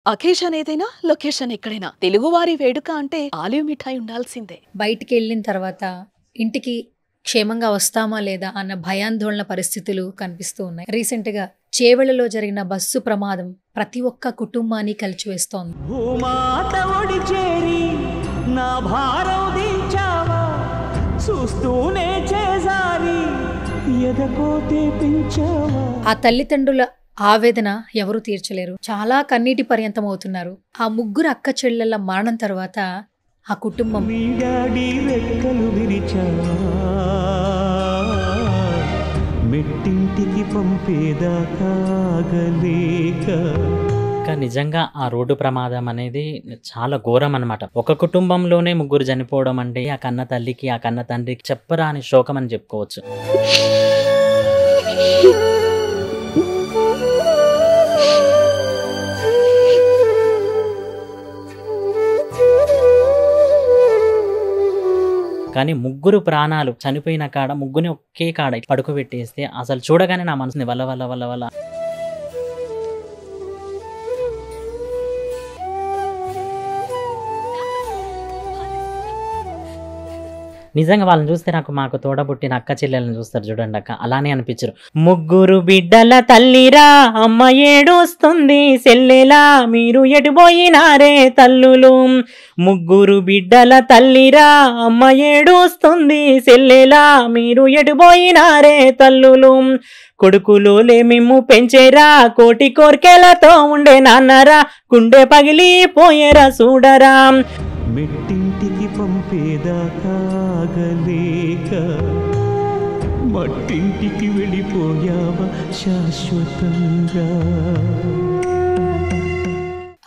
Occasion ఏదైనా location ఎక్కడైనా తెలుగువారి వేడుక అంటే ఆలివ్ మిఠాయి ఉండాల్సిందే. బయటికి వెళ్ళిన తర్వాత ఇంటికి క్షేమంగా వస్తామా లేదా అన్న భయాందోళన పరిస్థితులు కనిపిస్తూ ఉన్నాయి. రీసెంట్గా చేవెళ్లలో జరిగిన బస్సు ప్రమాదం ప్రతి ఒక్క కుటుంబాన్ని కలిచివేస్తోంది. భూమాత ఒడి చేరి నా భారం దించావా, చూస్తూనే చేజారి ఎదకోతే పెంచావా. ఆ తల్లిదండ్రుల ఆవేదన ఎవరు తీర్చలేరు. చాలా కన్నీటి పర్యంతం అవుతున్నారు. ఆ ముగ్గురు అక్క చెల్లెళ్ళ మరణం తర్వాత ఆ కుటుంబం మీ డాడీ రెక్కలు విరిచావా, మెట్టింటికి పంపేదాకా ఆగలేక. నిజంగా ఆ రోడ్డు ప్రమాదం అనేది చాలా ఘోరం అనమాట. ఒక కుటుంబంలోనే ముగ్గురు చనిపోవడం అంటే ఆ కన్న తల్లికి ఆ కన్న తండ్రికి చెప్పరాని శోకం అని చెప్పుకోవచ్చు. కానీ ముగ్గురు ప్రాణాలు చనిపోయిన కాడ ముగ్గురిని ఒకే కాడ పడుకోబెట్టేస్తే అసలు చూడగానే నా మనసుని వల్ల వల్ల వల్ల వల్ల నిజంగా వాళ్ళని చూస్తే మాకు తోడబుట్టిన అక్క చెల్లెలను చూస్తారు చూడండి అక్క, అలానే అనిపించరు. ముగ్గురు బిడ్డల తల్లిరా అమ్మ ఏడుస్తుంది సెల్లెలా మీరు ఎటుపోయినారే తల్లులు. ముగ్గురు బిడ్డల తల్లిరా అమ్మ ఏడుస్తుంది సెల్లెలా మీరు ఎటుపోయినారే తల్లులు. కొడుకులోలే మిమ్ము పెంచేరా కోటి కోర్కెలతో ఉండే నాన్నరా గుండె పగిలిపోయేరా చూడరా. మెట్టింటికి పంపేదాకా ఆగలేక మట్టింటికి వెళ్ళిపోయావా శాశ్వతంగా.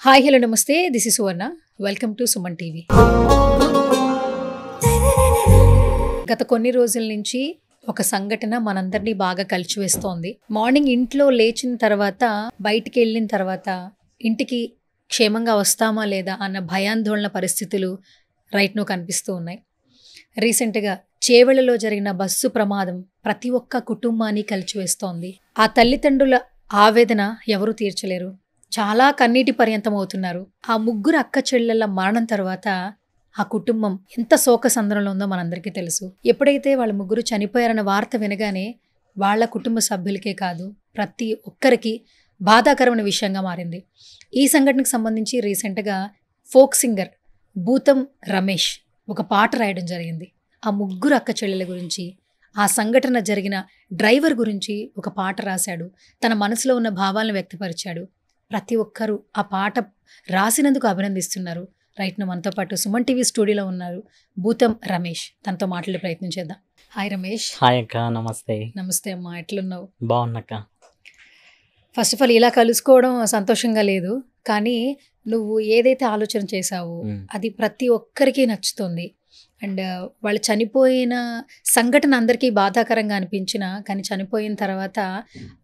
హాయ్ హలో నమస్తే, this is Suvarna. Welcome to Suman TV. గత కొన్ని రోజుల నుంచి ఒక సంఘటన మనందరినీ బాగా కలిచివేస్తోంది. మార్నింగ్ ఇంట్లో లేచిన తర్వాత బయటికి వెళ్ళిన తర్వాత ఇంటికి క్షేమంగా వస్తామా లేదా అన్న భయాందోళన పరిస్థితులు రైట్ను కనిపిస్తూ ఉన్నాయి. రీసెంట్గా చేవెళ్లలో జరిగిన బస్సు ప్రమాదం ప్రతి ఒక్క కుటుంబాన్ని కలిచివేస్తోంది. ఆ తల్లిదండ్రుల ఆవేదన ఎవరు తీర్చలేరు. చాలా కన్నీటి పర్యంతం అవుతున్నారు. ఆ ముగ్గురు అక్క చెల్లెళ్ళ మరణం తర్వాత ఆ కుటుంబం ఎంత శోక సంద్రంలో ఉందో మనందరికీ తెలుసు. ఎప్పుడైతే వాళ్ళ ముగ్గురు చనిపోయారన్న వార్త వినగానే వాళ్ళ కుటుంబ సభ్యులకే కాదు ప్రతి ఒక్కరికి బాధాకరమైన విషయంగా మారింది. ఈ సంఘటనకు సంబంధించి రీసెంట్గా ఫోక్ సింగర్ భూతం రమేష్ ఒక పాట రాయడం జరిగింది. ఆ ముగ్గురు అక్క చెల్లెల గురించి, ఆ సంఘటన జరిగిన డ్రైవర్ గురించి ఒక పాట రాశాడు. తన మనసులో ఉన్న భావాలను వ్యక్తపరిచాడు. ప్రతి ఒక్కరూ ఆ పాట రాసినందుకు అభినందిస్తున్నారు. రైట్ను మనతో పాటు సుమన్ టీవీ స్టూడియోలో ఉన్నారు భూతం రమేష్. తనతో మాట్లాడే ప్రయత్నం చేద్దాం. హాయ్ రమేష్. హాయ్ అక్క. నమస్తే. నమస్తే అమ్మా, ఎట్లున్నావు? బాగున్నాక. ఫస్ట్ ఆఫ్ ఆల్ ఇలా కలుసుకోవడం సంతోషంగా లేదు, కానీ నువ్వు ఏదైతే ఆలోచన చేసావో అది ప్రతి ఒక్కరికి నచ్చుతుంది. అండ్ వాళ్ళు చనిపోయిన సంఘటన అందరికీ బాధాకరంగా అనిపించినా కానీ చనిపోయిన తర్వాత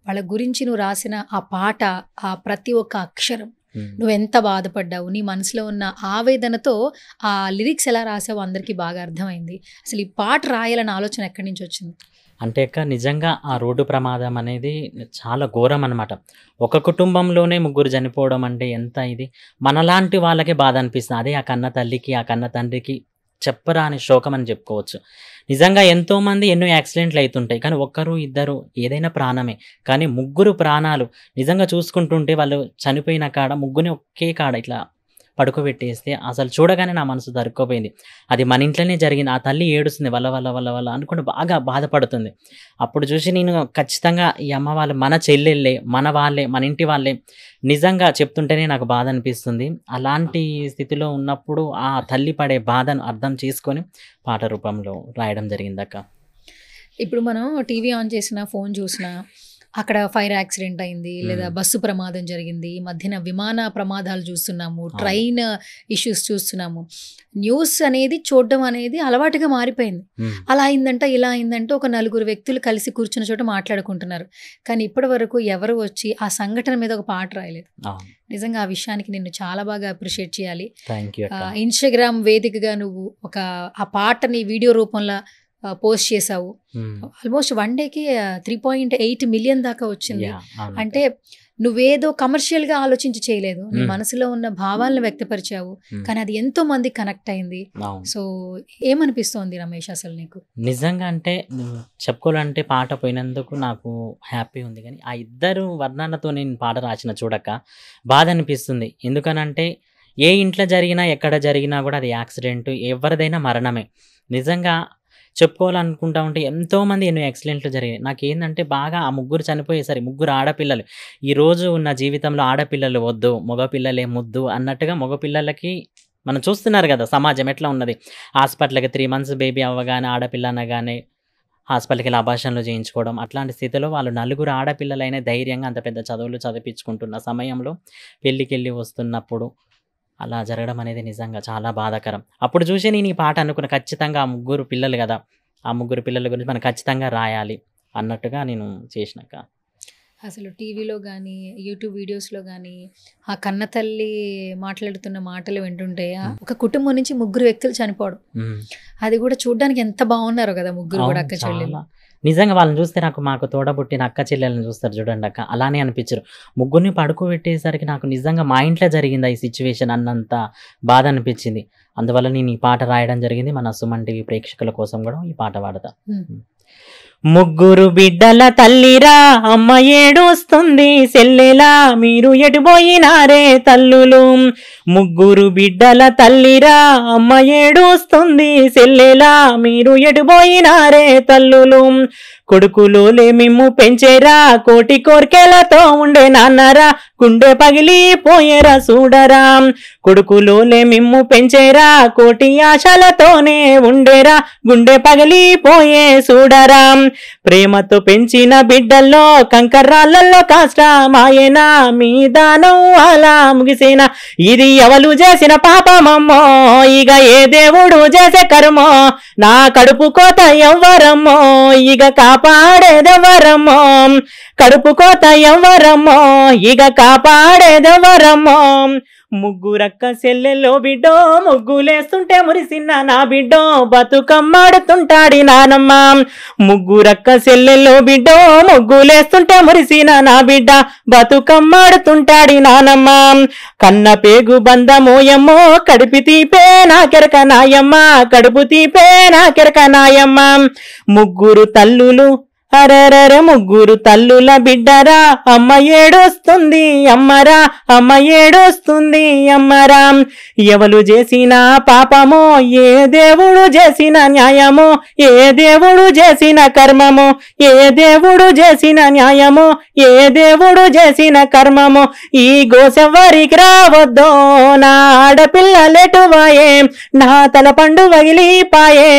వాళ్ళ గురించి నువ్వు రాసిన ఆ పాట, ఆ ప్రతి ఒక్క అక్షరం, నువ్వెంత బాధపడ్డావు, నీ మనసులో ఉన్న ఆవేదనతో ఆ లిరిక్స్ ఎలా రాసావో అందరికీ బాగా అర్థమైంది. అసలు ఈ పాట రాయాలన్న ఆలోచన ఎక్కడి నుంచి వచ్చింది? అంటే అక్క నిజంగా ఆ రోడ్డు ప్రమాదం అనేది చాలా ఘోరం అనమాట. ఒక కుటుంబంలోనే ముగ్గురు చనిపోవడం అంటే ఎంత ఇది, మనలాంటి వాళ్ళకే బాధ అనిపిస్తుంది. అదే ఆ కన్న తల్లికి ఆ కన్న తండ్రికి చెప్పరాని శోకం అని చెప్పుకోవచ్చు. నిజంగా ఎంతోమంది ఎన్నో యాక్సిడెంట్లు అవుతుంటాయి, కానీ ఒక్కరు ఇద్దరు ఏదైనా ప్రాణమే. కానీ ముగ్గురు ప్రాణాలు నిజంగా చూసుకుంటుంటే వాళ్ళు చనిపోయిన కాడ ముగ్గురిని ఒకే కాడ ఇట్లా పడుకోబెట్టేస్తే అసలు చూడగానే నా మనసు దొరికిపోయింది. అది మన ఇంట్లోనే జరిగింది. ఆ తల్లి ఏడుస్తుంది వల్ల వల్ల వల్ల వల్ల అనుకుంటే బాగా బాధపడుతుంది. అప్పుడు చూసి నేను ఖచ్చితంగా ఈ అమ్మ వాళ్ళు మన చెల్లెళ్ళే, మన వాళ్ళే, మన ఇంటి వాళ్ళే, నిజంగా చెప్తుంటేనే నాకు బాధ అనిపిస్తుంది. అలాంటి స్థితిలో ఉన్నప్పుడు ఆ తల్లి పడే బాధను అర్థం చేసుకొని పాట రూపంలో రాయడం జరిగింది అక్క. ఇప్పుడు మనం టీవీ ఆన్ చేసిన, ఫోన్ చూసినా అక్కడ ఫైర్ యాక్సిడెంట్ అయింది, లేదా బస్సు ప్రమాదం జరిగింది, ఈ మధ్యన విమాన ప్రమాదాలు చూస్తున్నాము, ట్రైన్ ఇష్యూస్ చూస్తున్నాము. న్యూస్ అనేది చూడడం అనేది అలవాటుగా మారిపోయింది. అలా అయిందంట, ఇలా అయిందంటే ఒక నలుగురు వ్యక్తులు కలిసి కూర్చున్న చోట మాట్లాడుకుంటున్నారు. కానీ ఇప్పటి వరకు ఎవరు వచ్చి ఆ సంఘటన మీద ఒక పాట రాయలేదు. నిజంగా ఆ విషయానికి నిన్ను చాలా బాగా అప్రిషియేట్ చేయాలి. ఇన్స్టాగ్రామ్ వేదికగా నువ్వు ఆ పాటని వీడియో రూపంలో పోస్ట్ చేసావు. ఆల్మోస్ట్ 1 డేకి 3.8 మిలియన్ దాకా వచ్చింది. అంటే నువ్వేదో కమర్షియల్ గా ఆలోచించి చేయలేదు, నీ మ్మ్. మనసులో ఉన్న భావాలను వ్యక్తపరిచావు, మ్మ్. కానీ అది ఎంతో మంది కనెక్ట్ అయింది. అవును. సో ఏమనిపిస్తోంది రమేష్ అసలు నీకు? నిజంగా అంటే చెప్పుకోవాలంటే పాట పోయినందుకు నాకు హ్యాపీ ఉంది, కానీ ఆ ఇద్దరు వర్ణాలతో నేను పాట రాసిన చూడక బాధ అనిపిస్తుంది. ఎందుకనంటే ఏ ఇంట్లో జరిగినా ఎక్కడ జరిగినా కూడా అది యాక్సిడెంట్, ఎవరిదైనా మరణమే. నిజంగా చెప్పుకోవాలనుకుంటా ఉంటే ఎంతోమంది ఎన్నో యాక్సిడెంట్లు జరిగాయి. నాకేందంటే బాగా ఆ ముగ్గురు చనిపోయేసరి, ముగ్గురు ఆడపిల్లలు. ఈరోజు ఉన్న జీవితంలో ఆడపిల్లలు వద్దు, మగపిల్లలే ముద్దు అన్నట్టుగా మగపిల్లలకి మనం చూస్తున్నారు కదా సమాజం ఎట్లా ఉన్నది. హాస్పిటల్కి 3 months బేబీ అవ్వగానే ఆడపిల్ల అనగానే హాస్పిటల్కి వెళ్ళి అబార్షన్లు చేయించుకోవడం, అట్లాంటి స్థితిలో వాళ్ళు నలుగురు ఆడపిల్లలైన ధైర్యంగా అంత పెద్ద చదువులు చదివించుకుంటున్న సమయంలో పెళ్ళికెళ్ళి వస్తున్నప్పుడు అలా జరగడం అనేది నిజంగా చాలా బాధాకరం. అప్పుడు చూసి నేను ఈ పాట అనుకున్న, ఖచ్చితంగా ఆ ముగ్గురు పిల్లలు కదా, ఆ ముగ్గురు పిల్లల గురించి మనం ఖచ్చితంగా రాయాలి అన్నట్టుగా నేను చేసినాక. అసలు టీవీలో కానీ యూట్యూబ్ వీడియోస్లో కానీ ఆ కన్న తల్లి మాట్లాడుతున్న మాటలు వింటుంటే ఒక కుటుంబం నుంచి ముగ్గురు వ్యక్తులు చనిపోవడం, ఉమ్. అది కూడా చూడడానికి ఎంత బాగున్నారో కదా ముగ్గురు కూడా అవును, అక్క చెల్లెలు. చాలా. నిజంగా వాళ్ళని చూస్తే మాకు తోడబుట్టిన అక్క చెల్లెలను చూస్తారు చూడండి అక్క, అలానే అనిపించరు. ముగ్గురిని పడుకోబెట్టేసరికి నాకు నిజంగా మా ఇంట్లో జరిగిందా ఈ సిచ్యువేషన్ అన్నంత బాధ అనిపించింది. అందువల్ల నేను ఈ పాట రాయడం జరిగింది. మన సుమన్ టీవీ ప్రేక్షకుల కోసం కూడా ఈ పాట పాడతా. ముగ్గురు బిడ్డల తల్లిరా అమ్మ ఏడుస్తుంది సెల్లెలా, మీరు ఎటుపోయినారే తల్లులు. ముగ్గురు బిడ్డల తల్లిరా అమ్మ ఏడుస్తుంది సెల్లెలా, మీరు ఎటుపోయినారే తల్లులు. కొడుకులోలే మిమ్ము పెంచేరా, కోటి కోర్కెలతో ఉండే నాన్నరా, గుండె పగిలిపోయేరా చూడరా. కొడుకులోలే మిమ్ము పెంచేరా, కోటి ఆశలతోనే ఉండేరా, గుండె పగిలిపోయే చూడరా. ప్రేమతో పెంచిన బిడ్డల్లో కంకర్రాళ్ళల్లో కష్టమాయేనా, మీ దానం అలా ముగిసేనా. ఇది ఎవరు చేసిన పాపమమ్మో, ఇక ఏ దేవుడు చేసే కర్మో, నా కడుపు కోత ఎవ్వరమ్మో, ఇక కాపాడేదెవరమ్మో. కడుపు కోత ఎవ్వరమ్మో, ఇక కాపాడేదెవరమ్మో. ముగ్గురక్క సెల్లెల్లో బిడ్డో, ముగ్గులేస్తుంటే మురిసిన్న నా బిడ్డో, బతుకమ్మాడుతుంటాడి నానమ్మ. ముగ్గురక్క సెల్లెల్లో బిడ్డో, ముగ్గులేస్తుంటే మురిసిన నా బిడ్డ, బతుకమ్మాడుతుంటాడి నానమ్మ. కన్న పేగు బంధమోయమ్మో, కడుపు తీపే నాకెరక నాయమ్మ, కడుపు తీపే నాకెరక నాయమ్మ. ముగ్గురు తల్లులు అరరర ముగ్గురు తల్లుల బిడ్డరా, అమ్మ ఏడొస్తుంది అమ్మరా, అమ్మ ఏడొస్తుంది అమ్మరా. ఎవరు చేసిన పాపమో, ఏ దేవుడు చేసిన న్యాయమో, ఏ దేవుడు చేసిన కర్మమో, ఏ దేవుడు చేసిన న్యాయమో, ఏ దేవుడు చేసిన కర్మమో. ఈ గోసెవ్వరికి రావద్దో, నా ఆడపిల్లలెటువాయే, నా తల పండు వగిలిపాయే,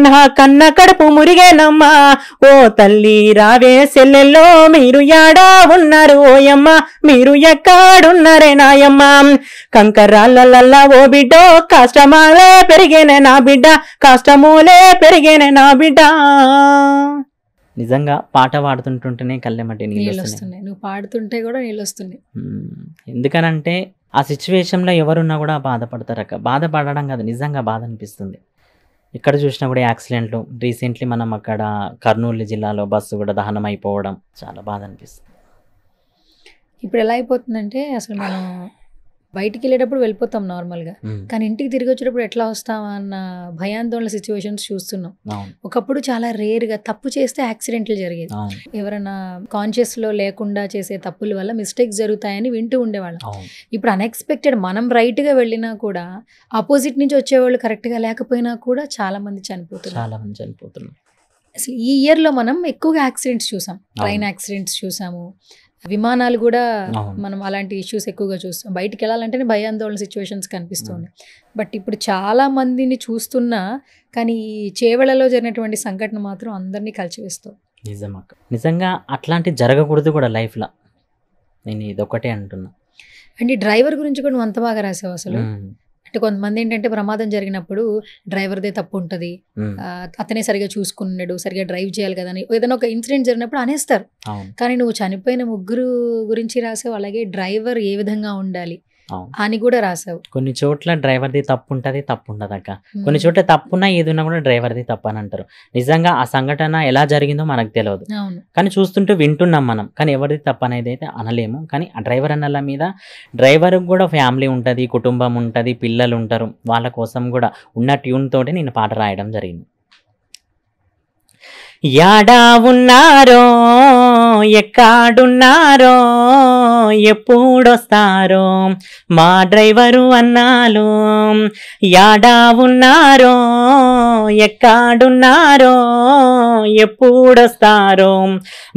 నా కన్న కడుపు మురిగేనమ్మా. ఓ తల్లి రావే సెల్లెల్లో, మీరు యాడా ఉన్నారు ఓయమ్మ, మీరు ఎక్కడున్నారే నాయమ్మ. కంకరాళ్ళల్లా ఓ బిడ్డో, కష్టమాలే పెరిగేనే నా బిడ్డ, కష్టమూలే పెరిగేనే నా బిడ్డ. నిజంగా పాట పాడుతుంటుంటేనే కళ్ళెమ్మటి నీళ్ళు నీళ్ళు వస్తున్నాయి. వస్తున్నాయి, నువ్వు పాడుతుంటే కూడా నీళ్ళు వస్తున్నాయి. ఎందుకనంటే ఆ సిచ్యువేషన్లో ఎవరున్నా కూడా బాధపడతారు అక్క. బాధపడడం కాదు, నిజంగా బాధ అనిపిస్తుంది. ఇక్కడ చూసినా కూడా యాక్సిడెంట్లు, రీసెంట్లీ మనం అక్కడ కర్నూలు జిల్లాలో బస్సు కూడా దహనం అయిపోవడం చాలా బాధ అనిపిస్తుంది. ఇప్పుడు ఎలా అయిపోతుందంటే అసలు మనం బయటికి వెళ్ళేటప్పుడు వెళ్ళిపోతాం నార్మల్గా, కానీ ఇంటికి తిరిగి వచ్చేటప్పుడు ఎట్లా వస్తామా అన్న భయాందోళన సిచ్యువేషన్స్ చూస్తున్నాం. అవును, ఒకప్పుడు చాలా రేర్గా తప్పు చేస్తే యాక్సిడెంట్లు జరిగేది, అవును, ఎవరైనా కాన్షియస్లో లేకుండా చేసే తప్పుల వల్ల మిస్టేక్స్ జరుగుతాయని వింటూ ఉండేవాళ్ళం. అవును, ఇప్పుడు అన్ఎక్స్పెక్టెడ్ మనం రైట్గా వెళ్ళినా కూడా ఆపోజిట్ నుంచి వచ్చేవాళ్ళు కరెక్ట్గా లేకపోయినా కూడా చాలా మంది చనిపోతున్నారు. చాలా మంది చనిపోతున్నారు. అసలు ఈ ఇయర్లో మనం ఎక్కువగా యాక్సిడెంట్స్ చూసాం, ట్రైన్ యాక్సిడెంట్స్ చూసాము, విమానాలు కూడా అవును, మనం అలాంటి ఇష్యూస్ ఎక్కువగా చూస్తాం. బయటికి వెళ్ళాలంటేనే భయాందోళన సిచ్యువేషన్స్ కనిపిస్తుంది. బట్ ఇప్పుడు చాలా మందిని చూస్తున్నా, కానీ ఈ చేవెళ్లలో జరిగినటువంటి సంఘటన మాత్రం అందరినీ కలిచివేస్తాం. నిజమక్క. నిజంగా అట్లాంటి జరగకూడదు కూడా లైఫ్లో, నేను ఇదొకటే అంటున్నా. అండ్ ఈ డ్రైవర్ గురించి కూడా నువ్వు అంత బాగా రాసావు అసలు. అంటే కొంతమంది ఏంటంటే ప్రమాదం జరిగినప్పుడు డ్రైవర్దే తప్పు ఉంటుంది, అతనే సరిగా చూసుకున్నాడు, సరిగా డ్రైవ్ చేయాలి కదా అని ఏదైనా ఒక ఇన్సిడెంట్ జరిగినప్పుడు అనేస్తారు. అవును, కానీ నువ్వు చనిపోయిన ముగ్గురు గురించి రాసావు, అలాగే డ్రైవర్ ఏ విధంగా ఉండాలి, అవును. అని కూడా రాసావు. కొన్ని చోట్ల డ్రైవర్ది తప్పు ఉంటుంది, తప్పు ఉండదు అక్క. కొన్ని చోట్ల తప్పున్నా ఏదున్నా కూడా డ్రైవర్ది తప్పు అని అంటారు. నిజంగా ఆ సంఘటన ఎలా జరిగిందో మనకు తెలియదు, అవును. కానీ చూస్తుంటూ వింటున్నాం మనం. కానీ ఎవరిది తప్పు అనేది అయితే అనలేము. కానీ ఆ డ్రైవర్ అన్నల మీద డ్రైవర్కి కూడా ఫ్యామిలీ ఉంటుంది, కుటుంబం ఉంటుంది, పిల్లలు ఉంటారు. వాళ్ళ కోసం కూడా ఉన్న ట్యూన్ తోటి నేను పాట రాయడం జరిగింది. యాడా ఉన్నారో ఎక్కడున్నారో ఎప్పుడొస్తారో మా డ్రైవరు అన్నాలు. యాడా ఉన్నారో ఎక్కడున్నారో ఎప్పుడొస్తారో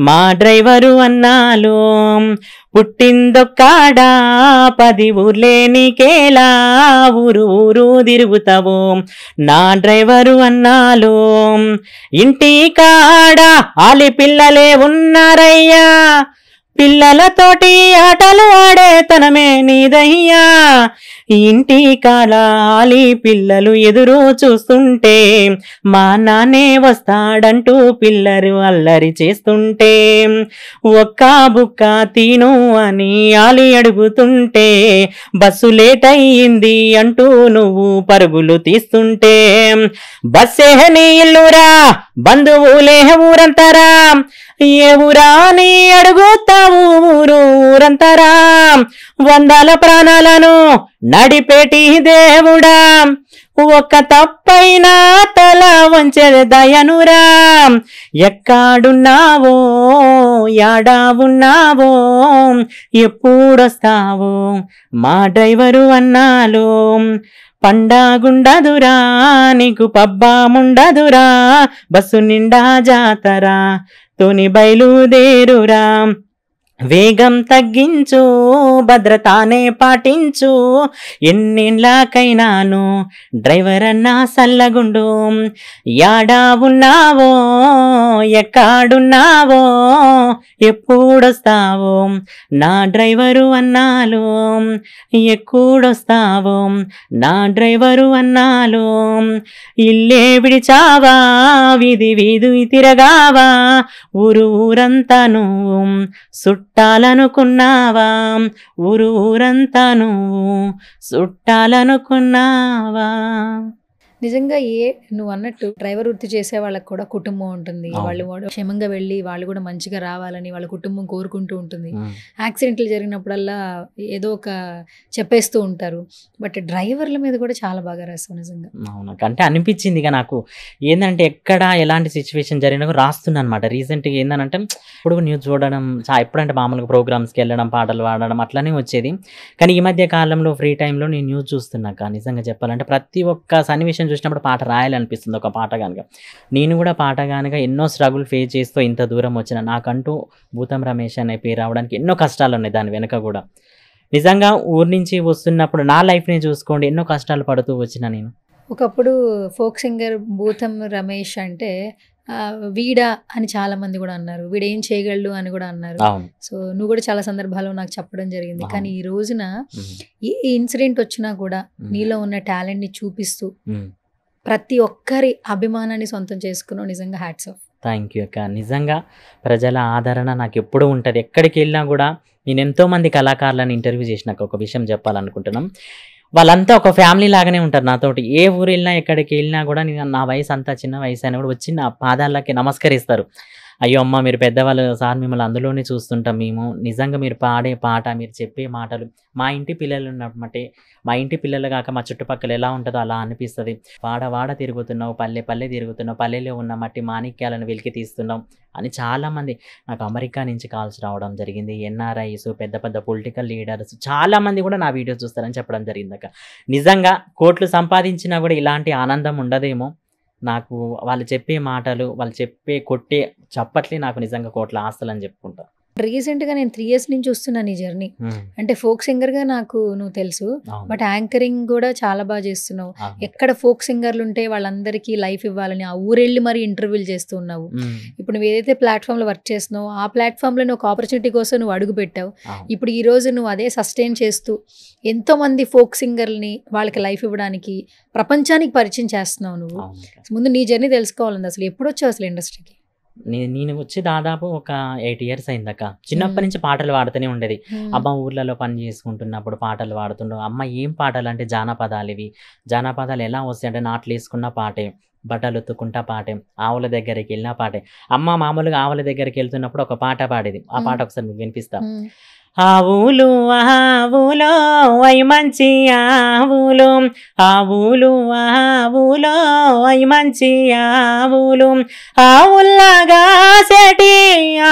మా డ్రైవరు అన్నాలు. పుట్టిందొక్కాడా 10 ఊర్లే నీకేలా ఊరు ఊరు తిరుగుతావు నా డ్రైవరు అన్నాలు. ఇంటి కాడ ఆలి పిల్లలే ఉన్నారయ్యా, పిల్లలతోటి ఆటలు ఆడే తనమే నీదయ్యా. ఇంటి కాలాలి పిల్లలు ఎదురు చూస్తుంటే మా నాన్నే వస్తాడంటూ పిల్లలు అల్లరి చేస్తుంటే ఒక్క బుక్క తిను అని ఆలి అడుగుతుంటే బస్సు లేట్ అయ్యింది అంటూ నువ్వు పరుగులు తీస్తుంటే బస్సే నీ ఇల్లురా బంధువులే ఊరంతరా ఏ ఊరా అని అడుగుతావు ఊరు ఊరంతరా. వందల ప్రాణాలను నడిపేటి దేవుడా ఒక్క తప్పైనా తల వంచెది దయనురా. ఎక్కడున్నావో యాడా ఉన్నావో ఎప్పుడొస్తావో మా డ్రైవరు అన్నాలు. పండగుండదురా నీకు పబ్బముండదురా బస్సు నిండా జాతరా తోని బయలుదేరురా. వేగం తగ్గించు భద్రతానే పాటించు ఎన్నేళ్ళకైనాను డ్రైవర్ అన్నా సల్లగుండు. యాడా ఉన్నావో ఎక్కడున్నావో ఎప్పుడొస్తావో నా డ్రైవరు అన్నాలు. ఎక్కడొస్తావో నా డ్రైవరు అన్నాలు. ఇల్లే విడిచావా వీధి వీధి తిరగావా ఊరు ఊరంతా నువ్వు చుట్టాలనుకున్నావా ఊరు ఊరంతా నువ్వు చుట్టాలనుకున్నావా. నిజంగా నువ్వు అన్నట్టు డ్రైవర్ వృత్తి చేసే వాళ్ళకి కూడా కుటుంబం ఉంటుంది. వాళ్ళు క్షేమంగా వెళ్ళి వాళ్ళు కూడా మంచిగా రావాలని వాళ్ళ కుటుంబం కోరుకుంటూ ఉంటుంది. యాక్సిడెంట్లు జరిగినప్పుడల్లా ఏదో ఒక చెప్పేస్తూ ఉంటారు. బట్ డ్రైవర్ల మీద కూడా చాలా బాగా రాస్తావు నిజంగా. అవును అంటే అనిపించింది ఇక నాకు ఏంటంటే ఎక్కడ ఎలాంటి సిచ్యువేషన్ జరిగినా రాస్తున్నాను అనమాట. రీసెంట్గా ఏంటంటే ఇప్పుడు న్యూస్ చూడడం ఎప్పుడంటే మామూలుగా ప్రోగ్రామ్స్కి వెళ్ళడం పాటలు పాడడం అట్లనే వచ్చేది. కానీ ఈ మధ్య కాలంలో ఫ్రీ టైంలో నేను న్యూస్ చూస్తున్నాక నిజంగా చెప్పాలంటే ప్రతి ఒక్క సన్నివేశం చూసినప్పుడు పాట రాయాలనిపిస్తుంది. ఒక పాట కనుక నేను కూడా పాట కనుక ఎన్నో స్ట్రగుల్ ఫేస్ చేస్తూ ఇంత దూరం వచ్చిన నాకంటూ భూతం రమేష్ అనే పేరు రావడానికి ఎన్నో కష్టాలు ఉన్నాయి దాని వెనక కూడా. నిజంగా ఊరి నుంచి వస్తున్నప్పుడు నా లైఫ్ని చూసుకోండి ఎన్నో కష్టాలు పడుతూ వచ్చిన నేను. ఒకప్పుడు ఫోక్ సింగర్ భూతం రమేష్ అంటే వీడా అని చాలా మంది కూడా అన్నారు, వీడేం చేయగలడు అని కూడా అన్నారు. సో నువ్వు కూడా చాలా సందర్భాల్లో నాకు చెప్పడం జరిగింది. కానీ ఈ రోజున ఏ ఇన్సిడెంట్ వచ్చినా కూడా నీలో ఉన్న టాలెంట్ ని చూపిస్తూ ప్రతి ఒక్కరి అభిమానాన్ని సొంతం చేసుకున్నావు. నిజంగా హ్యాట్స్ ఆఫ్. థ్యాంక్ యూ అక్క. నిజంగా ప్రజల ఆదరణ నాకు ఎప్పుడూ ఉంటుంది. ఎక్కడికి వెళ్ళినా కూడా నేను ఎంతోమంది కళాకారులను ఇంటర్వ్యూ చేసినాక ఒక విషయం చెప్పాలనుకుంటున్నాం. వాళ్ళంతా ఒక ఫ్యామిలీ లాగానే ఉంటారు నాతోటి. ఏ ఊరు వెళ్ళినా ఎక్కడికి వెళ్ళినా కూడా నా వయసు అంతా చిన్న వయసు అయినా కూడా వచ్చి నా పాదాలకి నమస్కరిస్తారు. అయ్యో అమ్మ మీరు పెద్దవాళ్ళు సార్ మిమ్మల్ని అందులోనే చూస్తుంటాం మేము. నిజంగా మీరు పాడే పాట మీరు చెప్పే మాటలు మా ఇంటి పిల్లలు ఉన్నట్టే మా ఇంటి పిల్లలు కాక మా చుట్టుపక్కల ఎలా ఉంటుందో అలా అనిపిస్తుంది. వాడ తిరుగుతున్నావు, పల్లె పల్లె తిరుగుతున్నావు, పల్లెలో ఉన్న మట్టి మాణిక్యాలను వెలికి తీస్తున్నావు అని చాలామంది నాకు అమెరికా నుంచి కాల్స్ రావడం జరిగింది. ఎన్ఆర్ఐస్ పెద్ద పెద్ద పొలిటికల్ లీడర్స్ చాలామంది కూడా నా వీడియోస్ చూస్తారని చెప్పడం జరిగింది అక్క. నిజంగా కోట్లు సంపాదించినా కూడా ఇలాంటి ఆనందం ఉండదేమో. నాకు వాళ్ళు చెప్పే మాటలు వాళ్ళు చెప్పే కొట్టే చప్పట్లే నాకు నిజంగా కోట్ల ఆస్తులు అని చెప్పుకుంటా. రీసెంట్గా నేను 3 years నుంచి చూస్తున్నాను ఈ జర్నీ. అంటే ఫోక్ సింగర్గా నాకు నువ్వు తెలుసు, బట్ యాంకరింగ్ కూడా చాలా బాగా చేస్తున్నావు. ఎక్కడ ఫోక్ సింగర్లు ఉంటే వాళ్ళందరికీ లైఫ్ ఇవ్వాలని ఆ ఊరెళ్ళి మరి ఇంటర్వ్యూలు చేస్తూ ఉన్నావు. ఇప్పుడు నువ్వు ఏదైతే ప్లాట్ఫామ్లో వర్క్ చేస్తున్నావు ఆ ప్లాట్ఫామ్లో నువ్వు ఒక ఆపర్చునిటీ కోసం నువ్వు అడుగు పెట్టావు. ఇప్పుడు ఈ రోజు నువ్వు అదే సస్టైన్ చేస్తూ ఎంతోమంది ఫోక్ సింగర్ని వాళ్ళకి లైఫ్ ఇవ్వడానికి ప్రపంచానికి పరిచయం చేస్తున్నావు. నువ్వు ముందు నీ జర్నీ తెలుసుకోవాలండి. అసలు ఎప్పుడు వచ్చావు అసలు ఇండస్ట్రీకి? నేను వచ్చి దాదాపు ఒక 8 ఇయర్స్ అయిందక్క. చిన్నప్పటి నుంచి పాటలు పాడుతూనే ఉండేది. అమ్మ ఊర్లలో పని చేసుకుంటున్నప్పుడు పాటలు పాడుతుండు. అమ్మ ఏం పాటలు అంటే జానపదాలు ఇవి. జానపదాలు ఎలా వస్తాయంటే నాట్లు వేసుకున్న పాటే, బట్టలు ఉతుక్కుంటా పాటే, ఆవుల దగ్గరికి వెళ్ళిన పాటే. అమ్మ మామూలుగా ఆవుల దగ్గరికి వెళ్తున్నప్పుడు ఒక పాట పాడేది. ఆ పాట ఒకసారి మీకు వినిపిస్తా. ఆవులు ఆవులో అయి మంచి ఆవులు, ఆవులు ఆవులో అయి మంచి ఆవులు, ఆవుల్లాగా సెటి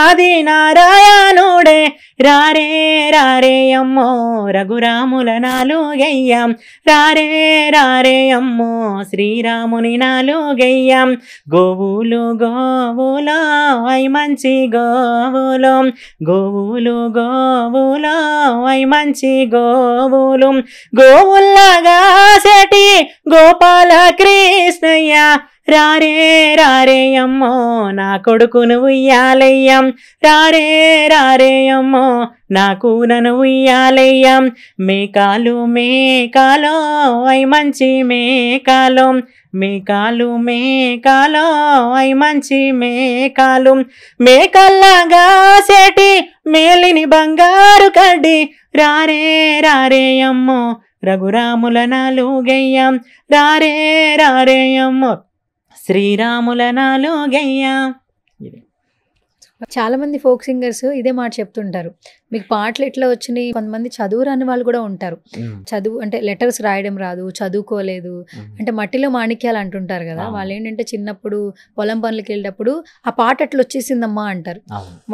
ఆది నారాయణుడే రారే రారే అమ్మో రఘురాముల నాలుగయ్యాం, రారే రారే అమ్మో శ్రీరాముని నాలుగయ్యాం. గోవులు గోవులో అయి మంచి గోవులు, గోవులు గోవులో అయి మంచి గోవులు, గోవుల్లాగా సెటి గోపాల కృష్ణయ్య రారే రారే అమ్మో నా కొడుకును ఉయ్యాలయ్యాం, రారే రారే అమ్మో నా కూనను ఉయ్యాలయ్యాం. మేకాలు మేకాలో అయి మంచి మేకాలు, మేకాలు మేకాలో అయి మంచి మేకాలు, మేకల్లాగా సెటి మేలిని బంగారు కడ్డి రారే రారే అమ్మో రఘురాముల నాలుగయ్యాం, రారే రారే అమ్మో శ్రీరాముల నాలుగయ్యాం. చాలా మంది ఫోక్ సింగర్స్ ఇదే మాట చెప్తుంటారు, మీకు పాటలు ఎట్లా వచ్చినాయి. కొంతమంది చదువు రాని వాళ్ళు కూడా ఉంటారు. చదువు అంటే లెటర్స్ రాయడం రాదు, చదువుకోలేదు, అంటే మట్టిలో మాణిక్యాలు అంటుంటారు కదా. వాళ్ళు ఏంటంటే చిన్నప్పుడు పొలం పనులకి వెళ్ళేటప్పుడు ఆ పాట అట్లా వచ్చేసిందమ్మా అంటారు.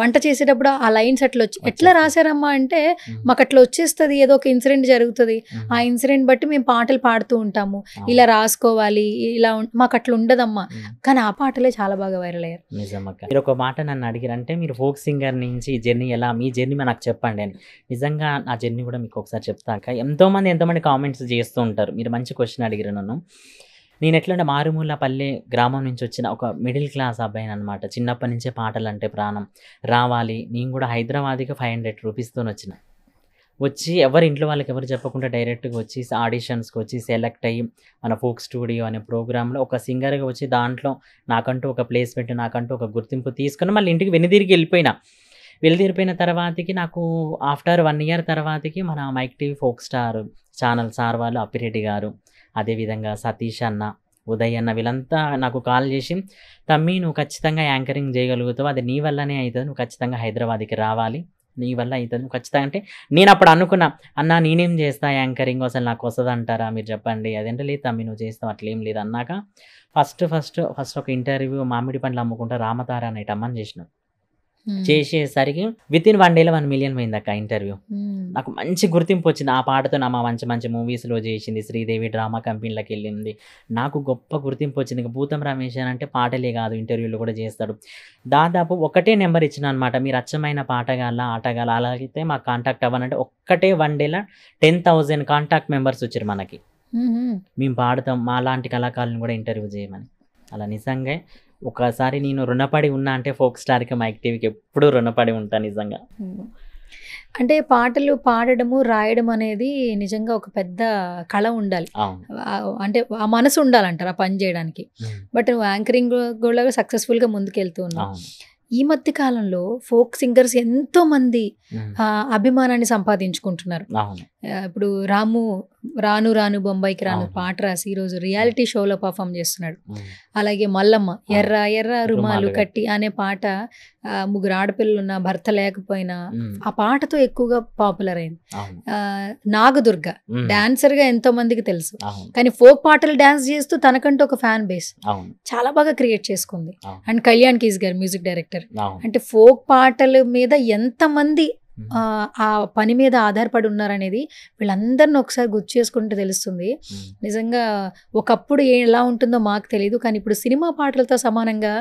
వంట చేసేటప్పుడు ఆ లైన్స్ అట్లా ఎట్లా రాశారమ్మా అంటే మాకు అట్లా వచ్చేస్తుంది, ఏదో ఒక ఇన్సిడెంట్ జరుగుతుంది, ఆ ఇన్సిడెంట్ బట్టి మేము పాటలు పాడుతూ ఉంటాము, ఇలా రాసుకోవాలి, ఇలా మాకు అట్లా ఉండదమ్మా. కానీ ఆ పాటలే చాలా బాగా వైరల్ అయ్యారు. నిజమక్క. మీరు ఒక మాట నన్ను అడిగారంటే మీరు ఫోక్ సింగర్ నుంచి జర్నీ ఎలా, మీ జర్నీ నాకు చెప్పండి అని. నిజంగా నా జర్నీ కూడా మీకు ఒకసారి చెప్తాక. ఎంతోమంది కామెంట్స్ చేస్తూ ఉంటారు. మీరు మంచి క్వశ్చన్ అడిగారు నన్ను. నేను ఎట్లా అంటే మారుమూల పల్లె గ్రామం నుంచి వచ్చిన ఒక మిడిల్ క్లాస్ అబ్బాయిని అనమాట. చిన్నప్పటి నుంచే పాటలు అంటే ప్రాణం. రావాలి నేను కూడా హైదరాబాద్కి 500 రూపీస్తో వచ్చి ఎవరి ఇంట్లో వాళ్ళకి ఎవరు చెప్పకుండా డైరెక్ట్గా వచ్చి ఆడిషన్స్కి వచ్చి సెలెక్ట్ అయ్యి మన ఫోక్ స్టూడియో అనే ప్రోగ్రాంలో ఒక సింగర్గా వచ్చి దాంట్లో నాకంటూ ఒక ప్లేస్మెంట్, నాకంటూ ఒక గుర్తింపు తీసుకుని మళ్ళీ ఇంటికి వెనుదిరిగిపోయిన తర్వాతకి నాకు ఆఫ్టర్ 1 ఇయర్ తర్వాతకి మన Mike TV folk star channel sir వాళ్ళు అప్పిరెడ్డి గారు, అదేవిధంగా సతీష్ అన్న, ఉదయ్ అన్న, వీళ్ళంతా నాకు కాల్ చేసి తమ్మి నువ్వు ఖచ్చితంగా యాంకరింగ్ చేయగలుగుతావు, అది నీ వల్లనే అవుతుంది, నువ్వు ఖచ్చితంగా హైదరాబాద్కి రావాలి, నీ వల్ల అవుతుంది నువ్వు ఖచ్చితంగా. అంటే నేను అప్పుడు అనుకున్నా, అన్న నేనేం చేస్తా యాంకరింగ్, అసలు నాకు వస్తుంది అంటారా మీరు చెప్పండి. అదంటే లేదు తమ్మి నువ్వు చేస్తావు, అట్లేం లేదు అన్నాక ఫస్ట్ ఒక ఇంటర్వ్యూ మామిడి పండ్లు అమ్ముకుంటా రామతార అనేట అమ్మని చేసేసరికి వితిన్ 1 డేలో 1 మిలియన్ పోయింది అక్క ఇంటర్వ్యూ. నాకు మంచి గుర్తింపు వచ్చింది ఆ పాటతో. నా మంచి మూవీస్లో చేసింది, శ్రీదేవి డ్రామా కంపెనీలకు వెళ్ళింది, నాకు గొప్ప గుర్తింపు వచ్చింది. ఇంకా భూతం రమేష్ అంటే పాటలే కాదు ఇంటర్వ్యూలు కూడా చేస్తాడు. దాదాపు ఒకటే నెంబర్ ఇచ్చిన అనమాట, మీరు అచ్చమైన పాటగాళ్ళ ఆటగాళ్ళ అలాగైతే మాకు కాంటాక్ట్ అవ్వాలంటే ఒక్కటే 1 డేలో 10,000 కాంటాక్ట్ మెంబర్స్ వచ్చారు మనకి. మేము పాడుతాం, మా లాంటి కళాకారులను కూడా ఇంటర్వ్యూ చేయమని. అలా నిజంగా ఒకసారి నేను రుణపడి ఉన్నా అంటే ఫోక్ స్టార్కి మైక్ టీవీకి ఎప్పుడూ రుణపడి ఉంటాను నిజంగా. అంటే పాటలు పాడడము రాయడం అనేది నిజంగా ఒక పెద్ద కళ ఉండాలి, అంటే ఆ మనసు ఉండాలంటారు ఆ పని చేయడానికి. బట్ నువ్వు యాంకరింగ్ కూడా సక్సెస్ఫుల్గా ముందుకెళ్తూ ఉన్నావు. ఈ మధ్య కాలంలో ఫోక్ సింగర్స్ ఎంతో మంది అభిమానాన్ని సంపాదించుకుంటున్నారు. ఇప్పుడు రాను రాను బొంబాయికి రాను పాట రాసి ఈరోజు రియాలిటీ షోలో పర్ఫామ్ చేస్తున్నాడు. అలాగే మల్లమ్మ ఎర్ర ఎర్ర రుమాలు కట్టి అనే పాట 3 ఆడపిల్లలు ఉన్న భర్త లేకపోయినా ఆ పాటతో ఎక్కువగా పాపులర్ అయింది. నాగదుర్గ డాన్సర్ గా ఎంతో మందికి తెలుసు, కానీ ఫోక్ పాటలు డాన్స్ చేస్తూ తనకంటూ ఒక ఫ్యాన్ బేస్ చాలా బాగా క్రియేట్ చేసుకుంది. అండ్ కళ్యాణ్ కీస్ గారు మ్యూజిక్ డైరెక్టర్. అంటే ఫోక్ పాటల మీద ఎంత మంది ఆ పని మీద ఆధారపడి ఉన్నారనేది వీళ్ళందరిని ఒకసారి గుర్తు చేసుకుంటే తెలుస్తుంది. నిజంగా ఒకప్పుడు ఎలా ఉంటుందో మాకు తెలియదు, కానీ ఇప్పుడు సినిమా పాటలతో సమానంగా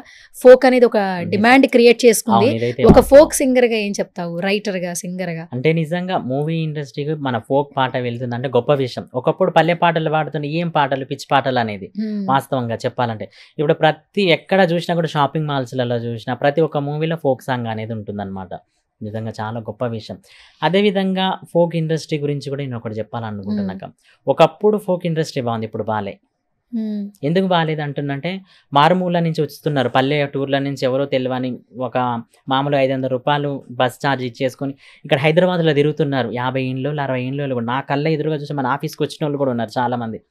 ఫోక్ అనేది ఒక డిమాండ్ క్రియేట్ చేసుకుంది. ఒక ఫోక్ సింగర్ గా ఏం చెప్తావు, రైటర్ గా, సింగర్ గా? అంటే నిజంగా మూవీ ఇండస్ట్రీకి మన ఫోక్ పాట వెళ్తుంది అంటే గొప్ప విషయం. ఒకప్పుడు పల్లె పాటలు పాడుతున్న ఏం పాటలు, పిచ్చి పాటలు అనేది వాస్తవంగా చెప్పాలంటే. ఇప్పుడు ప్రతి ఎక్కడ చూసినా కూడా షాపింగ్ మాల్స్లలో చూసినా ప్రతి ఒక్క మూవీలో ఫోక్ సాంగ్ అనేది ఉంటుందన్నమాట. నిజంగా చాలా గొప్ప విషయం. అదేవిధంగా ఫోక్ ఇండస్ట్రీ గురించి కూడా నేను ఒకటి చెప్పాలనుకుంటున్నాక, ఒకప్పుడు ఫోక్ ఇండస్ట్రీ బాగుంది, ఇప్పుడు బాలే. ఎందుకు బాలేదు అంటున్నంటే, మారుమూల నుంచి వస్తున్నారు. పల్లెటూర్ల నుంచి ఎవరో తెలవని ఒక మామూలుగా 500 రూపాయలు బస్ ఛార్జ్ ఇచ్చేసుకొని ఇక్కడ హైదరాబాద్‌లో తిరుగుతున్నారు. 50 ఏండ్లోళ్ళు, 60 ఏండ్లోళ్ళు కూడా. నా కళ్ళ ఎదురుగా చూసి మన ఆఫీస్‌కి వచ్చినోళ్ళు కూడా ఉన్నారు చాలామంది.